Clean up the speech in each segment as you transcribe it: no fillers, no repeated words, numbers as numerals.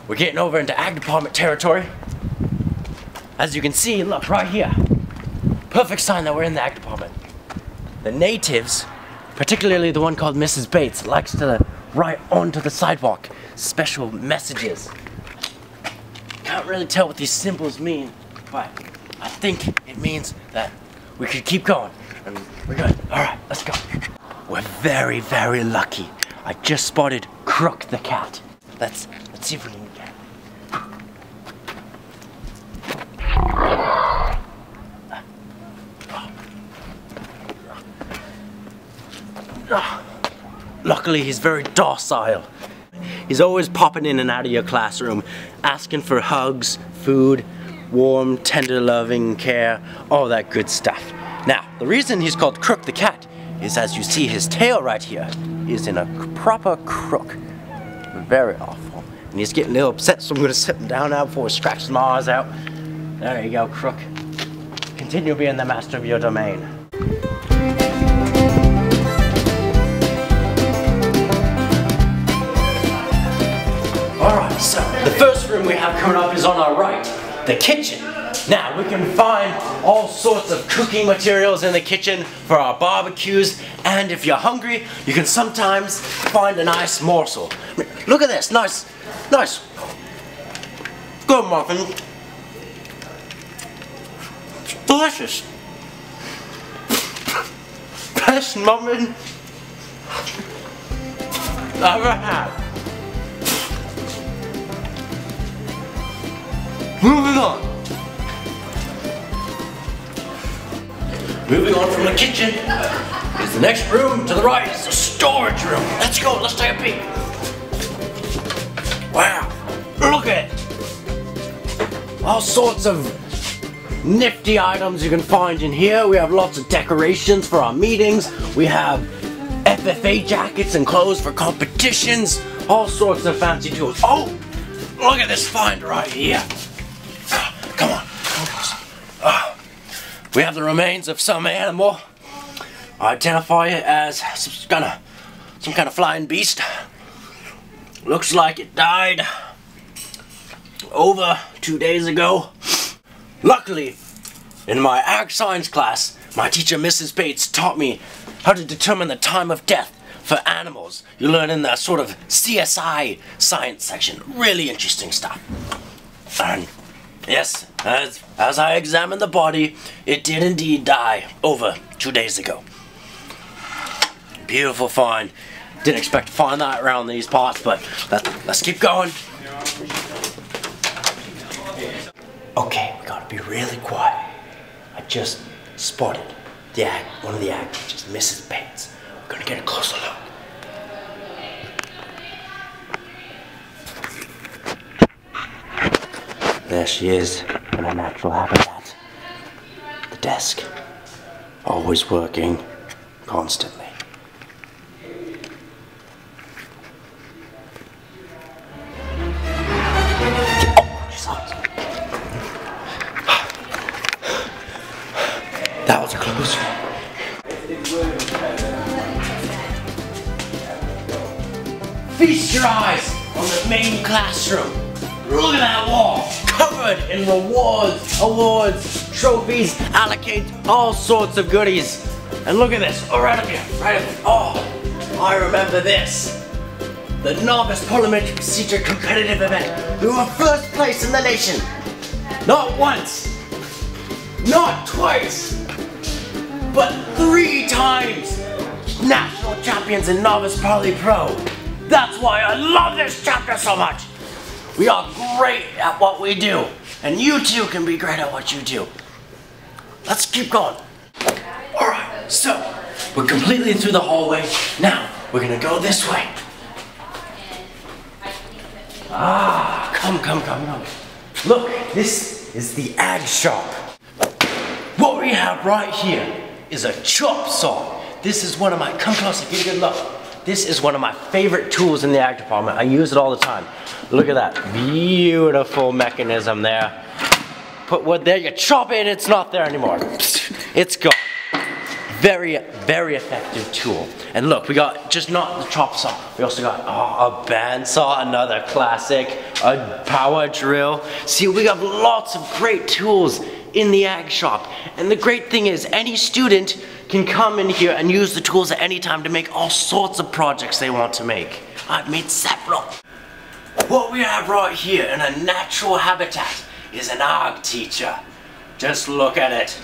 we're getting over into Ag Department territory. As you can see, look right here. Perfect sign that we're in the Ag Department. The natives, particularly the one called Mrs. Bates, likes to write onto the sidewalk special messages. Can't really tell what these symbols mean, but I think it means that we could keep going. And we're good. Alright, let's go. We're very, very lucky. I just spotted Crook the cat. Let's see if we can get him. Luckily, he's very docile. He's always popping in and out of your classroom, asking for hugs, food, warm, tender, loving care, all that good stuff. Now, the reason he's called Crook the cat is, as you see, his tail right here is in a proper crook. Very awful. And he's getting a little upset, so I'm going to sit him down now before he scratches my eyes out. There you go, Crook. Continue being the master of your domain. Alright, so the first room we have coming up is on our right, the kitchen. Now, we can find all sorts of cooking materials in the kitchen for our barbecues, and if you're hungry, you can sometimes find a nice morsel. Look at this, nice. Good muffin. It's delicious. Best muffin I've ever had. Moving on. Moving on from the kitchen is the next room to the right. It's the storage room. Let's go, let's take a peek. Wow, look at it. All sorts of nifty items you can find in here. We have lots of decorations for our meetings. We have FFA jackets and clothes for competitions. All sorts of fancy tools. Oh, look at this find right here. Come on. We have the remains of some animal. I identify it as some kind of flying beast. Looks like it died over 2 days ago. Luckily, in my ag science class, my teacher Mrs. Bates taught me how to determine the time of death for animals. You learn in the sort of CSI science section. Really interesting stuff. And yes, as I examined the body, it did indeed die over 2 days ago. Beautiful find. Didn't expect to find that around these parts, but let's keep going. Okay, we gotta be really quiet. I just spotted one of the ag teachers, Mrs. Bates. We're gonna get a closer look. There she is, in her natural habitat. The desk, always working, constantly. Oh, she's hot. That was close. Feast your eyes on the main classroom. Look at that wall, covered in rewards, awards, trophies, allocates, all sorts of goodies. And look at this, right up here, Oh, I remember this. The Novice Parliamentary Procedure Competitive Event. We were first place in the nation. Not once, not twice, but 3 times. National champions in Novice Parley Pro. That's why I love this chapter so much. We are great at what we do, and you too can be great at what you do. Let's keep going. Alright, so we're completely through the hallway. Now, we're gonna go this way. Come. Look, this is the ag shop. What we have right here is a chop saw. This is one of my, come closer, get a good look. This is one of my favorite tools in the ag department. I use it all the time. Look at that beautiful mechanism there. Put wood there, you chop it, it's not there anymore. It's gone. very, very effective tool. And look, we got just not the chop saw, we also got a bandsaw, another classic, a power drill. See, we got lots of great tools in the ag shop. And the great thing is, any student can come in here and use the tools at any time to make all sorts of projects they want to make. I've made several. What we have right here in a natural habitat is an ag teacher. Just look at it.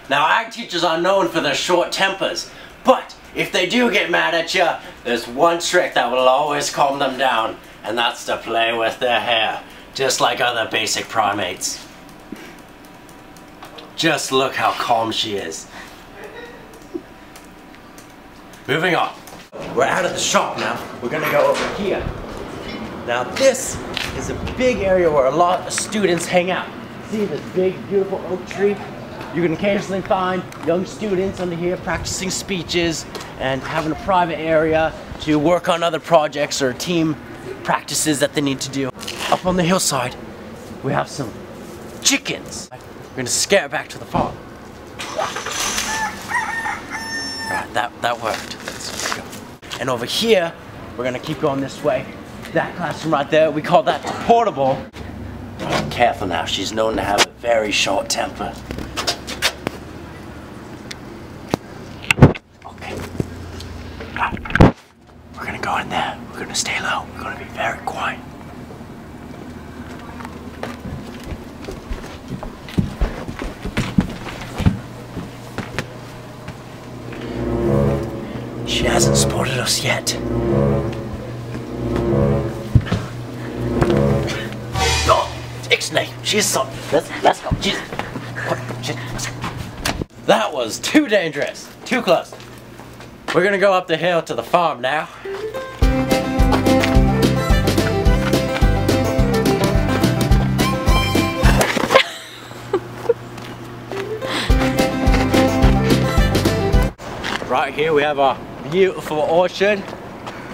Now, ag teachers are known for their short tempers, but if they do get mad at you, there's one trick that will always calm them down, and that's to play with their hair, just like other basic primates. Just look how calm she is. Moving on. We're out of the shop now. We're gonna go over here. Now this is a big area where a lot of students hang out. See this big, beautiful oak tree? You can occasionally find young students under here practicing speeches and having a private area to work on other projects or team practices that they need to do. Up on the hillside, we have some chickens. We're gonna scare it back to the farm. Right, that worked. Let's go. And over here, we're gonna keep going this way. That classroom right there, we call that portable. Careful now, she's known to have a very short temper. Okay. We're gonna go in there. We're gonna stay low. We're gonna be very quiet. She hasn't spotted us yet. Oh, Ixnay, she's so. Let's go. Jesus. That was too dangerous. Too close. We're gonna go up the hill to the farm now. Right here we have our beautiful orchard.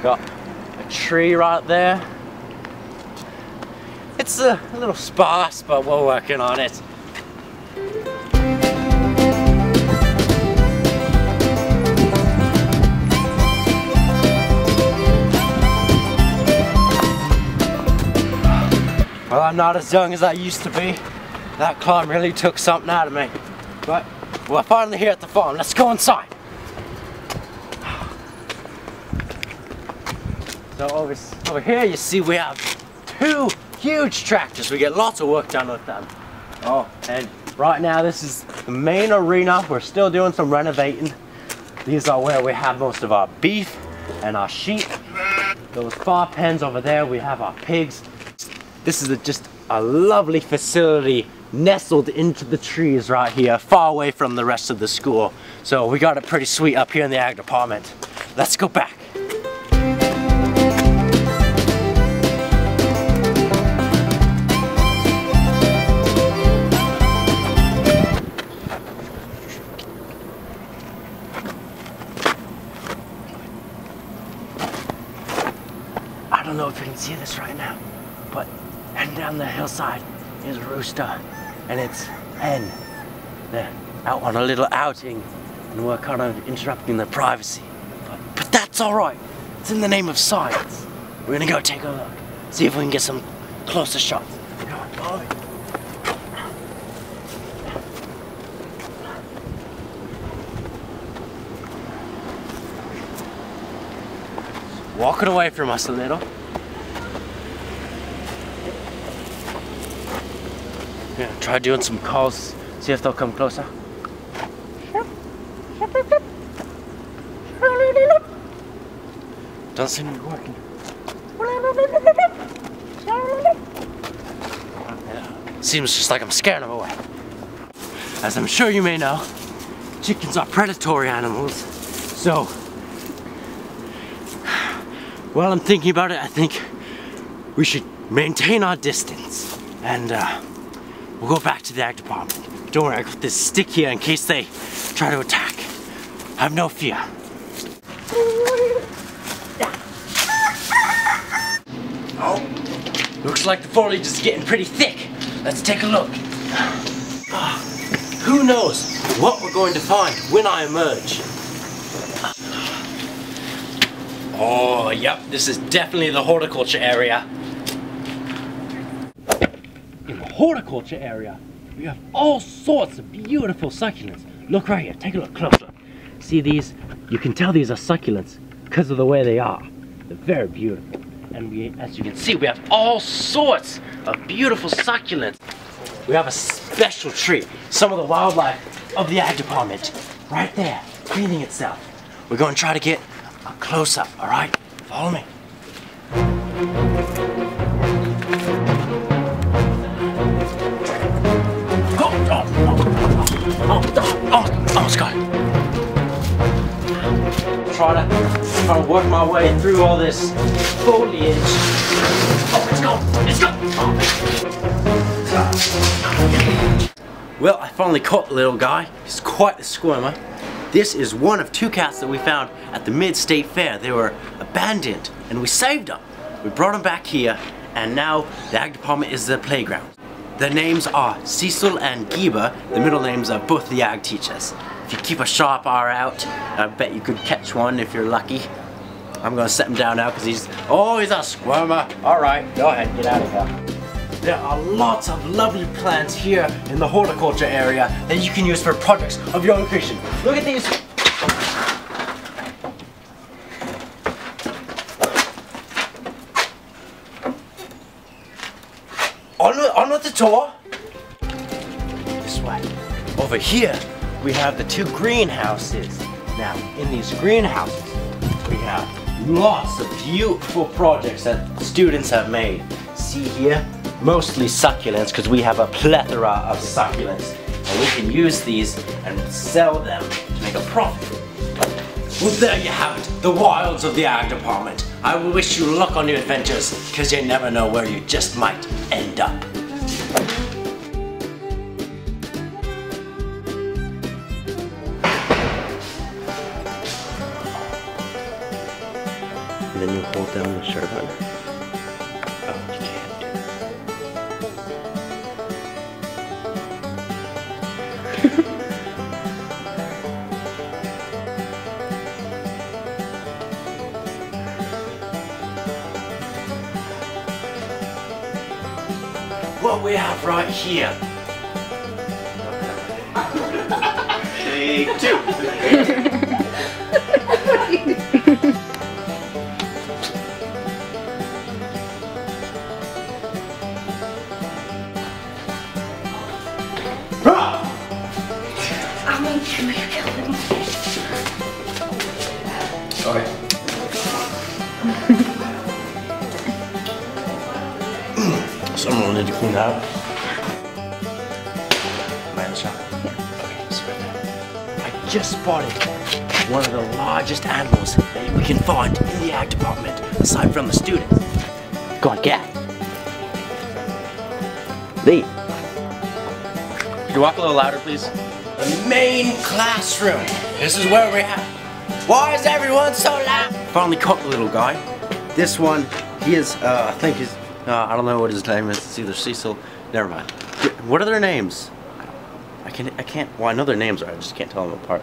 Got a tree right there. It's a little sparse, but we're working on it. Well, I'm not as young as I used to be. That climb really took something out of me. But we're finally here at the farm. Let's go inside. So over here you see we have two huge tractors. We get lots of work done with them. Oh, and right now this is the main arena. We're still doing some renovating. These are where we have most of our beef and our sheep. Those far pens over there, we have our pigs. This is just a lovely facility nestled into the trees right here, far away from the rest of the school. So we got it pretty sweet up here in the Ag Department. Let's go back. I don't know if you can see this right now, but heading down the hillside is a rooster, and it's hen. They're out on a little outing, and we're kind of interrupting their privacy. But that's all right. It's in the name of science. We're gonna go take a look, see if we can get some closer shots. Walking away from us a little. Yeah, try doing some calls, see if they'll come closer. Doesn't seem to be working. Seems just like I'm scaring them away. As I'm sure you may know, chickens are predatory animals. So, while I'm thinking about it, I think we should maintain our distance. And we'll go back to the Ag Department. Don't worry, I got this stick here in case they try to attack. Have no fear. Oh, looks like the foliage is getting pretty thick. Let's take a look. who knows what we're going to find when I emerge. Oh, yep, this is definitely the horticulture area. In the horticulture area, we have all sorts of beautiful succulents. Look right here, take a look closer. See these? You can tell these are succulents because of the way they are. They're very beautiful. And as you can see, we have all sorts of beautiful succulents. We have a special tree, some of the wildlife of the Ag Department, right there, feeding itself. We're going to try to get a close-up, all right? Follow me. Oh, Scott. Try to work my way through all this foliage. Oh, let's go. Well, I finally caught the little guy. He's quite the squirmer. This is one of 2 cats that we found at the Mid-State Fair. They were abandoned and we saved them. We brought them back here and now the Ag Department is their playground. Their names are Cecil and Geber, the middle names of both the Ag teachers. If you keep a sharp eye out, I bet you could catch one if you're lucky. I'm gonna set him down now because he's a squirmer. All right, go ahead, get out of here. There are lots of lovely plants here in the horticulture area that you can use for projects of your own creation. Look at these. On with the tour. This way. Over here, we have the 2 greenhouses. Now, in these greenhouses, we have lots of beautiful projects that students have made. See here? Mostly succulents because we have a plethora of succulents and we can use these and sell them to make a profit. Well, there you have it, the wilds of the Ag Department. I will wish you luck on your adventures because you never know where you just might end up. And then you hold down the shirt button. Oh, you can't. What we have right here. Take 2. I'm gonna kill him. Okay. Someone will need to clean that up. Man shot. Okay, it's right there. I just spotted one of the largest animals that we can find in the Ag Department, aside from the students. Go on, get. Lee. Could you walk a little louder, please? The main classroom. This is where we have. Why is everyone so loud? Finally caught the little guy. This one, he is, I think he's, I don't know what his name is. It's either Cecil. Never mind. What are their names? I can't. Well, I know their names are. I just can't tell them apart.